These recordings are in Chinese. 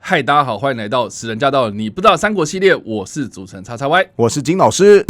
嗨，大家好，欢迎来到史人驾到你不知道三国系列，我是主持人叉叉 Y， 我是金老师。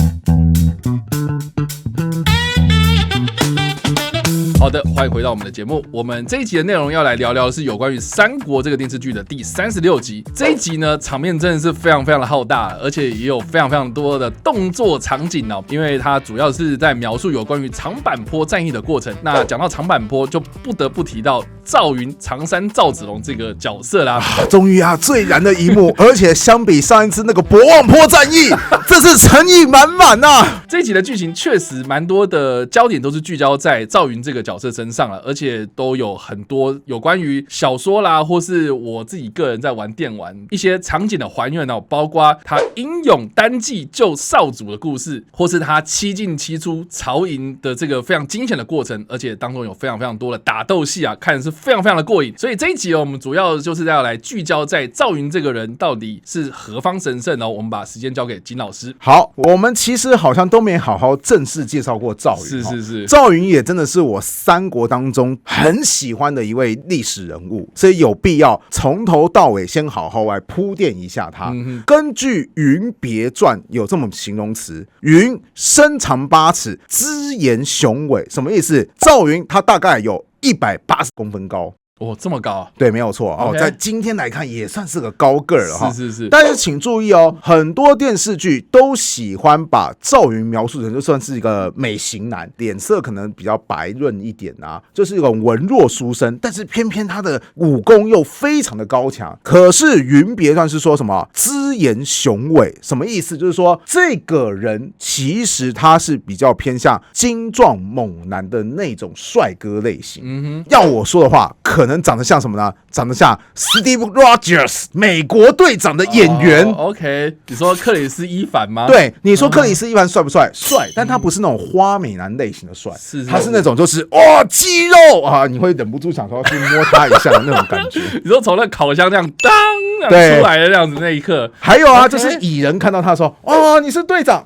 好的，欢迎回到我们的节目。我们这一集的内容要来聊聊的是有关于《三国》这个电视剧的第36集。这一集呢，场面真的是非常非常的浩大，而且也有非常非常多的动作场景哦。因为它主要是在描述有关于长坂坡战役的过程。那讲到长坂坡，就不得不提到赵云、常山赵子龙这个角色啦。终于啊，最燃的一幕，而且相比上一次那个博望坡战役，这是诚意满满啊！这一集的剧情确实蛮多的焦点都是聚焦在赵云这个角色身上了，而且都有很多有关于小说啦，或是我自己个人在玩电玩一些场景的还原哦，包括他英勇单骑救少主的故事，或是他七进七出曹营的这个非常惊险的过程，而且当中有非常非常多的打斗戏啊，看的是非常非常的过瘾。所以这一集哦，我们主要就是要来聚焦在赵云这个人到底是何方神圣哦。我们把时间交给金老师。好，我们其实好像都没好好正式介绍过赵云。是，赵云也真的是我三国当中很喜欢的一位历史人物，所以有必要从头到尾先好好来铺垫一下他。根据《云别传》有这么形容词：云身长8尺，姿颜雄伟。什么意思？赵云他大概有180公分高。哦，这么高？对，没有错哦，在今天来看也算是个高个儿了哈。是。但是请注意哦，很多电视剧都喜欢把赵云描述成就算是一个美型男，脸色可能比较白润一点啊，就是一种文弱书生，但是偏偏他的武功又非常的高强。可是《云别传》是说什么姿颜雄伟，什么意思？就是说这个人其实他是比较偏向精壮猛男的那种帅哥类型。要我说的话，可能长得像什么呢？长得像 Steve Rogers 美国队长的演员。OK， 你说克里斯伊凡吗？对，你说克里斯伊凡帅不帅？帅，但他不是那种花美男类型的帅，他是那种就是肌肉啊，你会忍不住想说去摸他一下的那种感觉。你说从那烤箱这样当出来的那样子那一刻，还有啊，就是蚁人看到他说你是队长，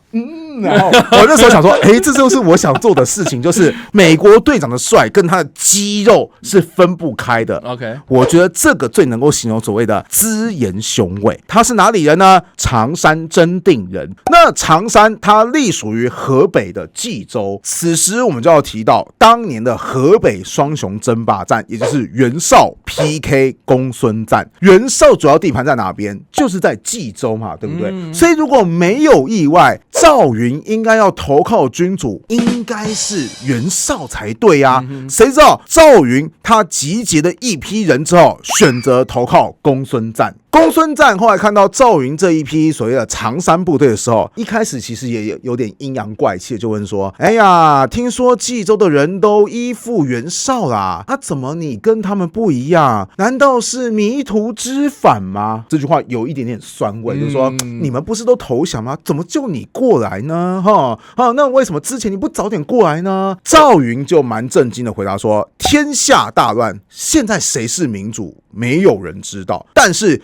然后我那时候想说，这就是我想做的事情，就是美国队长的帅跟他的肌肉是分不开的。OK， 我觉得这个最能够形容所谓的姿颜雄伟。他是哪里人呢？常山真定人。那常山它隶属于河北的冀州。此时我们就要提到当年的河北双雄争霸战，也就是袁绍 PK 公孙瓒。袁绍主要地盘在哪边？就是在冀州嘛，对不对？所以如果没有意外，赵云应该要投靠君主，应该是袁绍才对啊。谁知道赵云他集结的一批人之后，选择投靠公孙瓒。公孙瓒后来看到赵云这一批所谓的常山部队的时候，一开始其实也有点阴阳怪气，就问说：“哎呀，听说冀州的人都依附袁绍啦，怎么你跟他们不一样？难道是迷途知返吗？”这句话有一点点酸味，就是说你们不是都投降吗？怎么就你过来呢？那为什么之前你不早点过来呢？赵云就蛮震惊的回答说：“天下大乱，现在谁是民主？没有人知道。但是，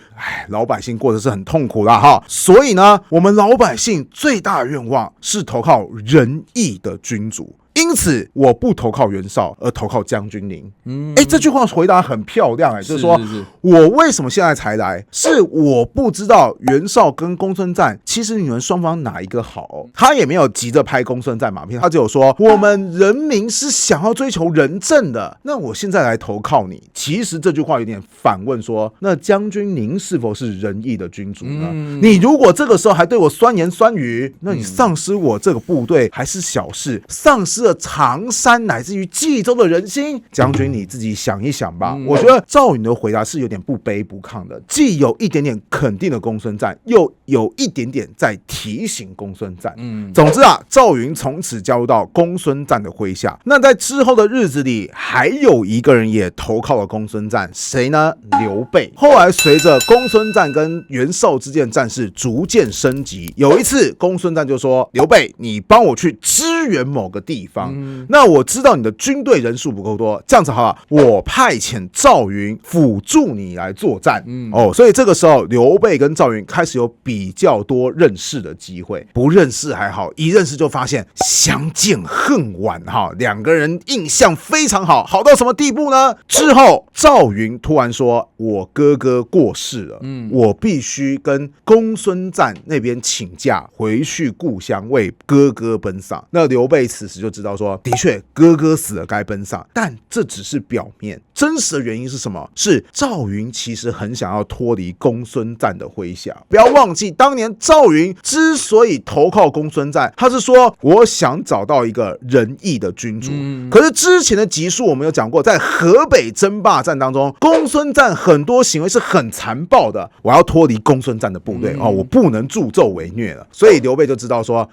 老百姓过得是很痛苦啦哈。所以呢，我们老百姓最大的愿望是投靠仁义的君主。”因此，我不投靠袁绍，而投靠将军您。这句话回答很漂亮就是说，我为什么现在才来？是我不知道袁绍跟公孙瓒，其实你们双方哪一个好？他也没有急着拍公孙瓒马屁，他只有说我们人民是想要追求仁政的。那我现在来投靠你，其实这句话有点反问说，那将军您是否是仁义的君主呢？你如果这个时候还对我酸言酸语，那你丧失我这个部队还是小事，丧失了常山乃至于冀州的人心，将军你自己想一想吧。我觉得赵云的回答是有点不卑不亢的，既有一点点肯定的公孙瓒，又有一点点在提醒公孙瓒。总之啊，赵云从此加入到公孙瓒的麾下。那在之后的日子里，还有一个人也投靠了公孙瓒，谁呢？刘备。后来随着公孙瓒跟袁绍之间的战事逐渐升级，有一次公孙瓒就说：“刘备，你帮我去支援某个地方。”方。那我知道你的军队人数不够多，这样子好了，我派遣赵云辅助你来作战。所以这个时候刘备跟赵云开始有比较多认识的机会，不认识还好，一认识就发现相见恨晚哈，两个人印象非常好，好到什么地步呢？之后赵云突然说：“我哥哥过世了，我必须跟公孙瓒那边请假回去故乡为哥哥奔丧。”那刘备此时就知道说，的确哥哥死了该奔丧，但这只是表面，真实的原因是什么？是赵云其实很想要脱离公孙瓒的麾下。不要忘记，当年赵云之所以投靠公孙瓒，他是说我想找到一个仁义的君主。可是之前的集数我们有讲过，在河北争霸战当中，公孙瓒很多行为是很残暴的，我要脱离公孙瓒的部队我不能助纣为虐了。所以刘备就知道说，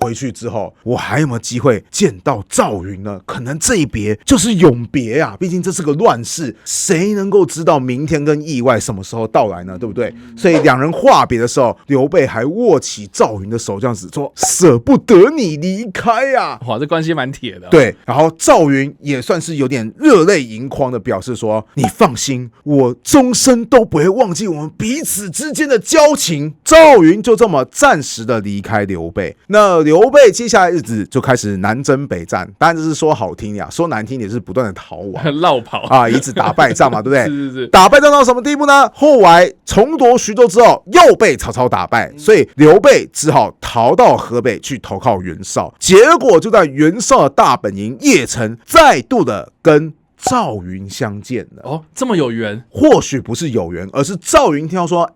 回去之后，我还有没有机会见到赵云呢？可能这一别就是永别啊！毕竟这是个乱世，谁能够知道明天跟意外什么时候到来呢？对不对？所以两人话别的时候，刘备还握起赵云的手，这样子说：“舍不得你离开啊！”哇，这关系蛮铁的。对，然后赵云也算是有点热泪盈眶的表示说：“你放心，我终身都不会忘记我们彼此之间的交情。”赵云就这么暂时的离开刘备。那刘备接下来日子就开始南征北战，当然这是说好听呀，说难听也是不断的逃亡、绕跑啊，一直打败仗嘛，对不对？是。打败仗到什么地步呢？后来重夺徐州之后，又被曹操打败，所以刘备只好逃到河北去投靠袁绍。结果就在袁绍的大本营邺城，再度的跟赵云相见了。这么有缘？或许不是有缘，而是赵云听到说，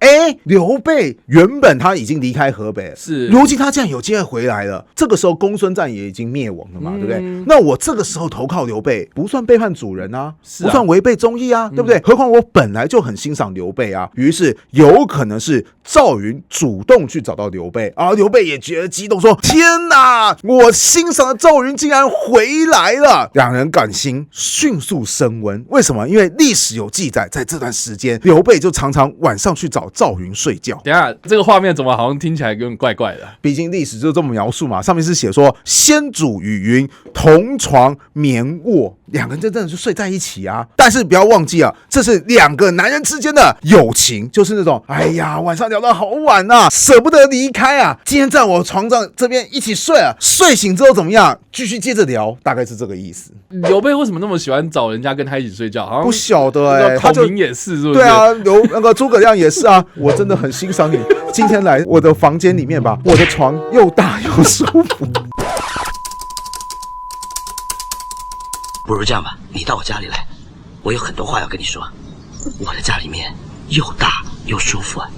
刘备原本他已经离开河北了，是，如今他竟然有机会回来了。这个时候公孙瓒也已经灭亡了嘛，对不对？那我这个时候投靠刘备，不算背叛主人啊，不算违背忠义啊，对不对？何况我本来就很欣赏刘备啊。于是有可能是赵云主动去找到刘备，刘备也觉得激动，说：“天哪，我欣赏的赵云竟然回来了！”两人感情迅速升温。为什么？因为历史有记载，在这段时间，刘备就常常晚上去找赵云睡觉。等一下，这个画面怎么好像听起来有点怪怪的？毕竟历史就这么描述嘛，上面是写说先主与云同床眠卧，两个人真的就睡在一起啊。但是不要忘记啊，这是两个男人之间的友情，就是那种哎呀，晚上聊到好晚啊，舍不得离开啊，今天在我床上这边一起睡啊，睡醒之后怎么样，继续接着聊，大概是这个意思。刘备为什么那么喜欢找人家跟他一起睡觉？好像不晓得孔明也是，是不是？对啊，那个诸葛亮也是啊。我真的很欣赏你，今天来我的房间里面吧，我的床又大又舒服。不如这样吧，你到我家里来，我有很多话要跟你说。我的家里面又大又舒服啊。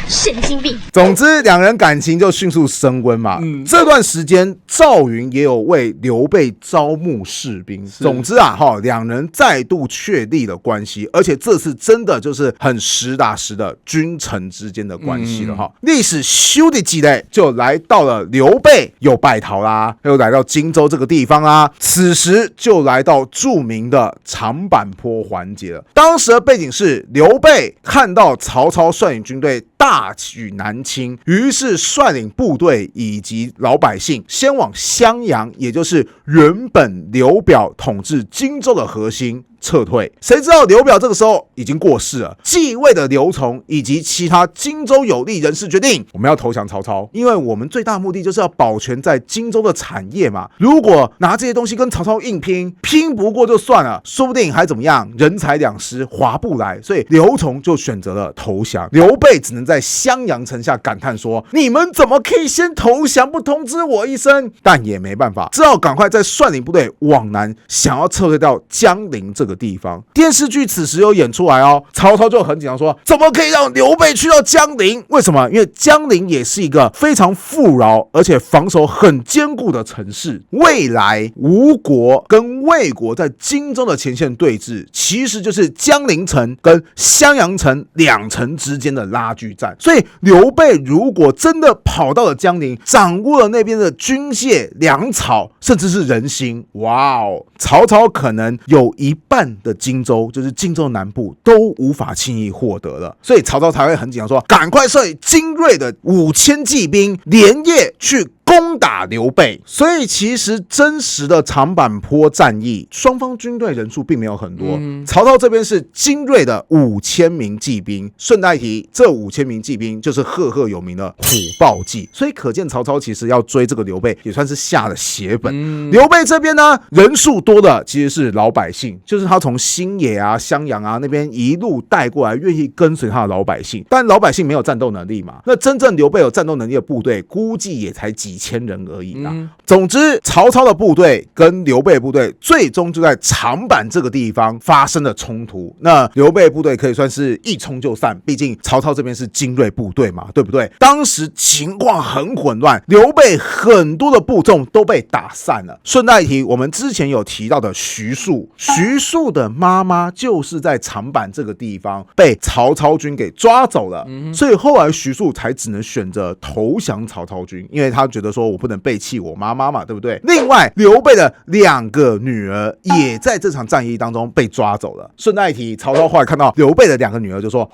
神经病。总之，两人感情就迅速升温嘛。这段时间，赵云也有为刘备招募士兵。总之啊，两人再度确立了关系，而且这次真的就是很实打实的君臣之间的关系了哈。历史修的几类就来到了刘备又败逃啦，又来到荆州这个地方啦。此时就来到著名的长坂坡环节了。当时的背景是刘备看到曹操率领军队大举南侵，于是率领部队以及老百姓先往襄阳，也就是原本刘表统治荆州的核心撤退。谁知道刘表这个时候已经过世了，继位的刘琮以及其他荆州有利人士决定，我们要投降曹操，因为我们最大的目的就是要保全在荆州的产业嘛。如果拿这些东西跟曹操硬拼，拼不过就算了，说不定还怎么样，人财两失，划不来。所以刘琮就选择了投降。刘备只能在襄阳城下感叹说：“你们怎么可以先投降，不通知我一声？”但也没办法，只好赶快再率领部队往南，想要撤退到江陵这个地方。电视剧此时有演出来哦，曹操就很紧张说：“怎么可以让刘备去到江陵？为什么？因为江陵也是一个非常富饶而且防守很坚固的城市。未来吴国跟魏国在荆州的前线对峙，其实就是江陵城跟襄阳城两城之间的拉锯战。所以刘备如果真的跑到了江陵，掌握了那边的军械、粮草，甚至是人心，哇哦，曹操可能有一半的荆州，就是荆州南部都无法轻易获得了。所以曹操才会很紧张说：“赶快率精锐的5000骑兵连夜去攻攻打刘备。所以其实真实的长坂坡战役，双方军队人数并没有很多。曹操这边是精锐的5000名骑兵，顺带提，这5000名骑兵就是赫赫有名的虎豹骑。所以可见曹操其实要追这个刘备，也算是下了血本。刘备这边呢，人数多的其实是老百姓，就是他从新野啊、襄阳啊那边一路带过来，愿意跟随他的老百姓。但老百姓没有战斗能力嘛，那真正刘备有战斗能力的部队，估计也才几千人而已啦。总之，曹操的部队跟刘备的部队最终就在长坂这个地方发生了冲突。那刘备部队可以算是一冲就散，毕竟曹操这边是精锐部队嘛，对不对？当时情况很混乱，刘备很多的部众都被打散了。顺带一提，我们之前有提到的徐庶的妈妈就是在长坂这个地方被曹操军给抓走了，所以后来徐庶才只能选择投降曹操军，因为他觉得说我不能背弃我妈妈嘛，对不对？另外，刘备的2个女儿也在这场战役当中被抓走了。顺带一提，曹操后来看到刘备的2个女儿，就说：“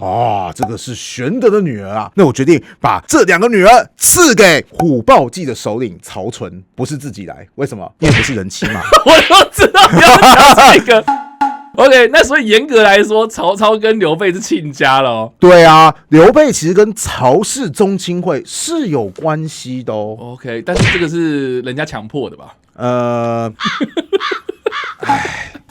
这个是玄德的女儿啊，那我决定把这2个女儿赐给虎豹骑的首领曹纯，不是自己来。为什么？因为不是人妻嘛。”我就知道你要讲这个。OK， 那所以严格来说，曹操跟刘备是亲家了哦。对啊，刘备其实跟曹氏宗亲会是有关系的哦。OK， 但是这个是人家强迫的吧？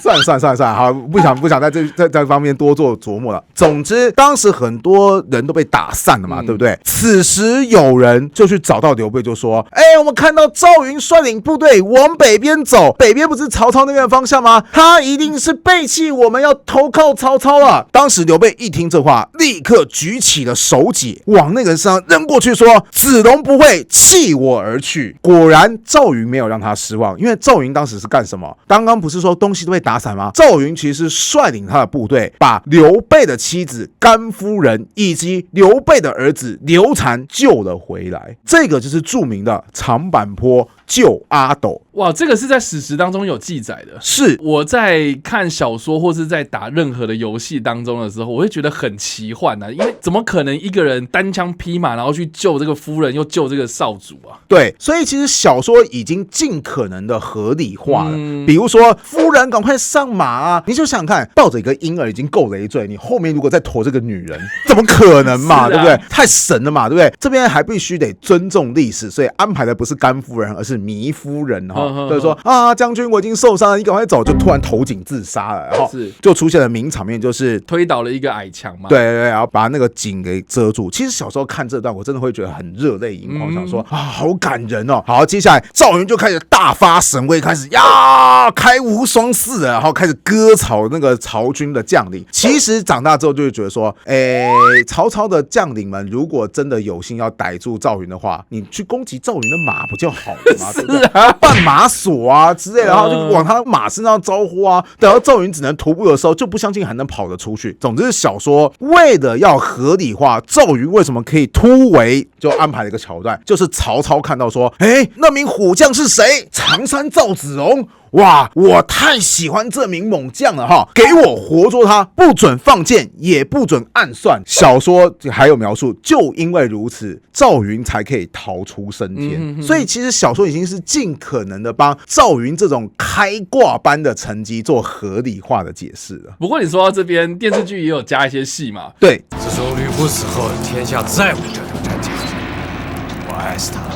算了，好，不想在这方面多做琢磨了。总之，当时很多人都被打散了嘛，对不对？此时有人就去找到刘备，就说：“我们看到赵云率领部队往北边走，北边不是曹操那边的方向吗？他一定是背弃我们，要投靠曹操了。”当时刘备一听这话，立刻举起了手戟，往那个人身上扔过去，说：“子龙不会弃我而去。”果然，赵云没有让他失望，因为赵云当时是干什么？刚刚不是说东西都被打散吗？赵云其实率领他的部队，把刘备的妻子甘夫人以及刘备的儿子刘禅救了回来。这个就是著名的长坂坡救阿斗。哇，这个是在史实当中有记载的。是我在看小说或是在打任何的游戏当中的时候，我会觉得很奇幻啊，因为怎么可能一个人单枪匹马，然后去救这个夫人，又救这个少主啊？对，所以其实小说已经尽可能的合理化了。比如说，夫人赶快上马啊！你就想想看，抱着一个婴儿已经够累赘，你后面如果再驮这个女人，怎么可能嘛？对不对？太神了嘛，对不对？这边还必须得尊重历史，所以安排的不是甘夫人，而是糜夫人哈。就是说将军，我已经受伤了，你赶快走，就突然投井自杀了，然后就出现了名场面，就是推倒了一个矮墙嘛。对，然后把那个井给遮住。其实小时候看这段，我真的会觉得很热泪盈眶，想说好感人哦。好，接下来赵云就开始大发神威，开始开无双似的，然后开始割草那个曹军的将领。其实长大之后就会觉得说，曹操的将领们如果真的有心要逮住赵云的话，你去攻击赵云的马不就好了吗？对不对？绊马索啊之类的，然后就往他马身上招呼啊。等到赵云只能徒步的时候，就不相信还能跑得出去。总之，小说为了要合理化赵云为什么可以突围，就安排了一个桥段，就是曹操看到说，那名虎将是谁？常山赵子龙。哇，我太喜欢这名猛将了哈！给我活捉他，不准放箭，也不准暗算。小说还有描述，就因为如此，赵云才可以逃出升天。所以其实小说已经是尽可能的帮赵云这种开挂般的成绩做合理化的解释了。不过你说到这边，电视剧也有加一些戏嘛？对，自从吕布死后，天下再无这种战将，我爱死他了。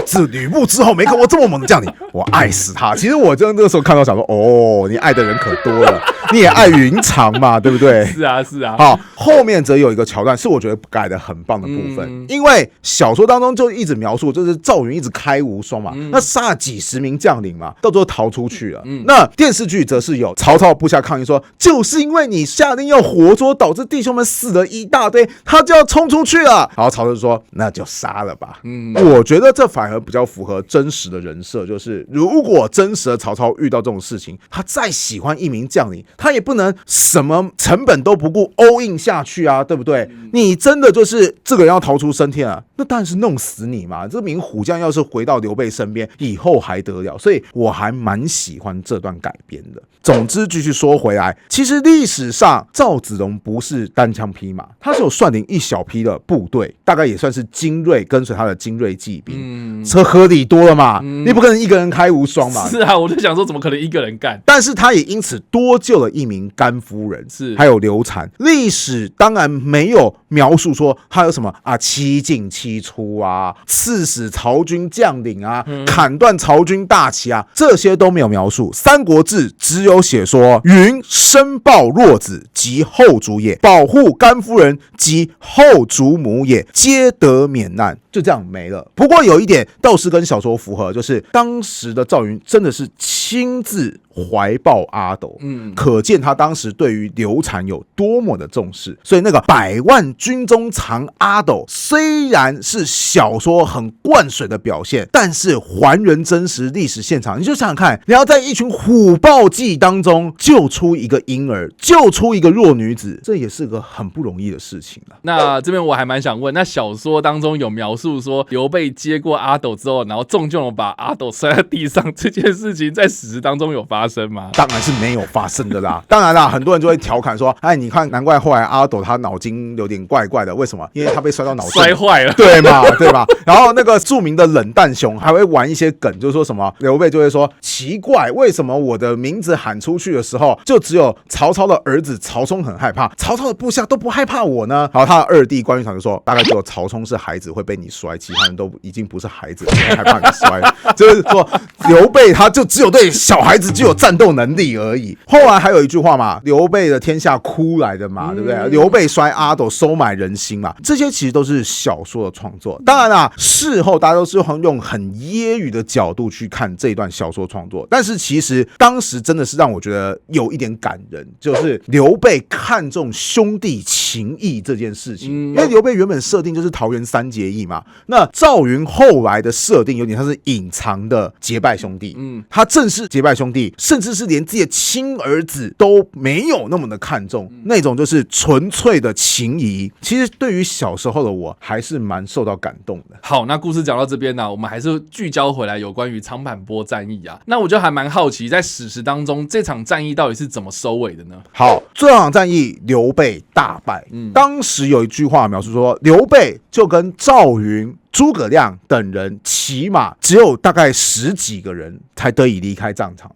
自吕布之后没看过这么猛的将领，我爱死他。其实我就那个时候看到想说，你爱的人可多了，你也爱云长嘛，对不对？是啊。好，后面则有一个桥段是我觉得改的很棒的部分，因为小说当中就一直描述，就是赵云一直开无双嘛，那杀了几十名将领嘛，到最后逃出去了。那电视剧则是有曹操部下抗议说，就是因为你下令要活捉，导致弟兄们死了一大堆，他就要冲出去了。然后曹操就说，那就杀了吧。我觉得这反而比较符合真实的人设，就是如果真实的曹操遇到这种事情，他再喜欢一名将领，他也不能什么成本都不顾 all in 下去啊，对不对？你真的就是这个人要逃出升天啊，那当然是弄死你嘛。这名虎将要是回到刘备身边，以后还得了？所以我还蛮喜欢这段改编的。总之，继续说回来，其实历史上赵子龙不是单枪匹马，他是有率领一小批的部队，大概也算是精锐跟随他的精锐骑兵，这合理多了嘛。你不可能一个人开无双嘛。是啊，我就想说，怎么可能一个人干？但是他也因此多救了一名甘夫人，还有刘禅。历史当然没有描述说他有什么七进七出啊，刺死曹军将领啊，砍断曹军大旗啊，这些都没有描述。三国志只有写说云申报弱子及后主也，保护甘夫人及后主母也，皆得免难，就这样没了。不过有一点倒是跟小说符合，就是当时的赵云真的是亲自怀抱阿斗，可见他当时对于刘禅有多么的重视。所以那个百万军中藏阿斗虽然是小说很灌水的表现，但是还原真实历史现场，你就想想看，你要在一群虎豹骑当中救出一个婴儿，救出一个弱女子，这也是个很不容易的事情啊。那这边我还蛮想问，那小说当中有描述说刘备接过阿斗之后，然后重重的把阿斗摔在地上这件事情，在史实当中有发生吗？当然是没有发生的啦。当然啦，很多人就会调侃说，哎，你看，难怪后来阿斗他脑筋有点怪怪的，为什么？因为他被摔到脑摔坏了，对嘛，对吧？然后那个著名的冷淡熊还会玩一些梗，就是说什么刘备就会说，奇怪，为什么我的名字喊出去的时候，就只有曹操的儿子曹冲很害怕，曹操的部下都不害怕我呢？然后他的二弟关云长就说，大概只有曹冲是孩子会被你摔，其他人都已经不是孩子，不害怕你摔。就是说刘备他就只有对小孩子具有战斗能力而已。后来还有一句话嘛，刘备的天下哭来的嘛，对不对？刘备摔阿斗收买人心嘛，这些其实都是小说的创作。当然啦，事后大家都是用很揶揄的角度去看这一段小说创作，但是其实当时真的是让我觉得有一点感人，就是刘备看重兄弟情谊这件事情。因为刘备原本设定就是桃园三结义嘛，那赵云后来的设定有点像是隐藏的结拜兄弟，他正是结拜兄弟，甚至是连自己的亲儿子都没有那么的看重，那种就是纯粹的情谊。其实对于小时候的我，还是蛮受到感动的。好，那故事讲到这边呢，我们还是聚焦回来有关于长坂坡战役啊。那我就还蛮好奇，在史实当中，这场战役到底是怎么收尾的呢？好，这场战役刘备大败。当时有一句话描述说，刘备就跟赵云、诸葛亮等人骑马，只有大概10几个人才得以离开战场。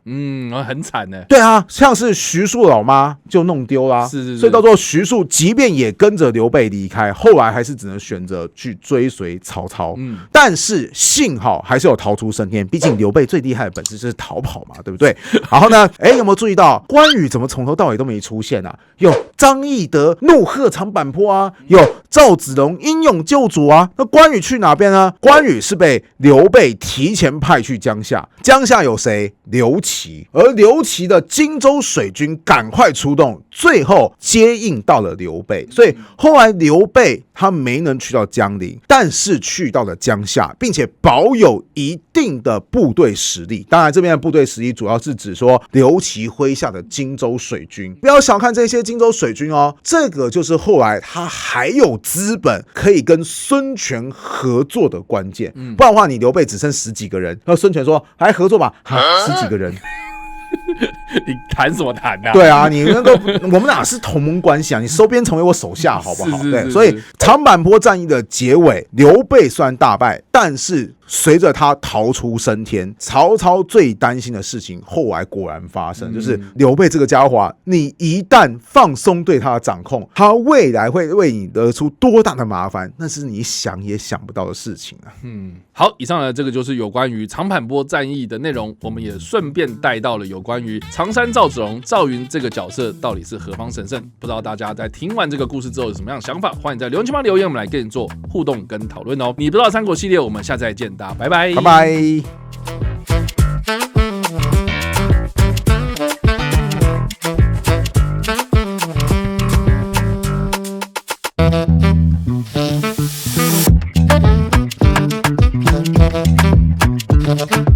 很惨呢。对啊，像是徐庶老妈就弄丢啦，所以到最后徐庶即便也跟着刘备离开，后来还是只能选择去追随曹操。但是幸好还是有逃出升天，毕竟刘备最厉害的本事就是逃跑嘛，对不对？然后呢，有没有注意到关羽怎么从头到尾都没出现啊？有张翼德怒喝长坂坡啊，有赵子龙英勇救主啊。那关羽去哪边呢？关羽是被刘备提前派去江夏，江夏有谁？刘琦，而刘琦的荆州水军赶快出动，最后接应到了刘备。所以后来刘备他没能去到江陵，但是去到了江夏，并且保有一定的部队实力。当然这边的部队实力主要是指说刘琦麾下的荆州水军，不要小看这些荆州水军哦，这个就是后来他还有资本可以跟孙权合作的关键。不然的话，你刘备只剩10几个人，然后孙权说来合作吧，10几个人。你谈什么谈啊？对啊，你那个我们哪是同盟关系啊？你收编成为我手下好不好？对，所以长坂坡战役的结尾，刘备虽然大败，但是随着他逃出升天，曹操最担心的事情后来果然发生，就是刘备这个家伙，你一旦放松对他的掌控，他未来会为你惹出多大的麻烦，那是你想也想不到的事情啊。好，以上呢这个就是有关于长坂坡战役的内容，我们也顺便带到了有关于常山赵子龙、赵云这个角色到底是何方神圣。不知道大家在听完这个故事之后有什么样的想法，欢迎在留言区帮留言，我们来跟你做互动跟讨论哦。你不知道三国系列，我们下次再见，大家拜拜，拜拜。Thank you.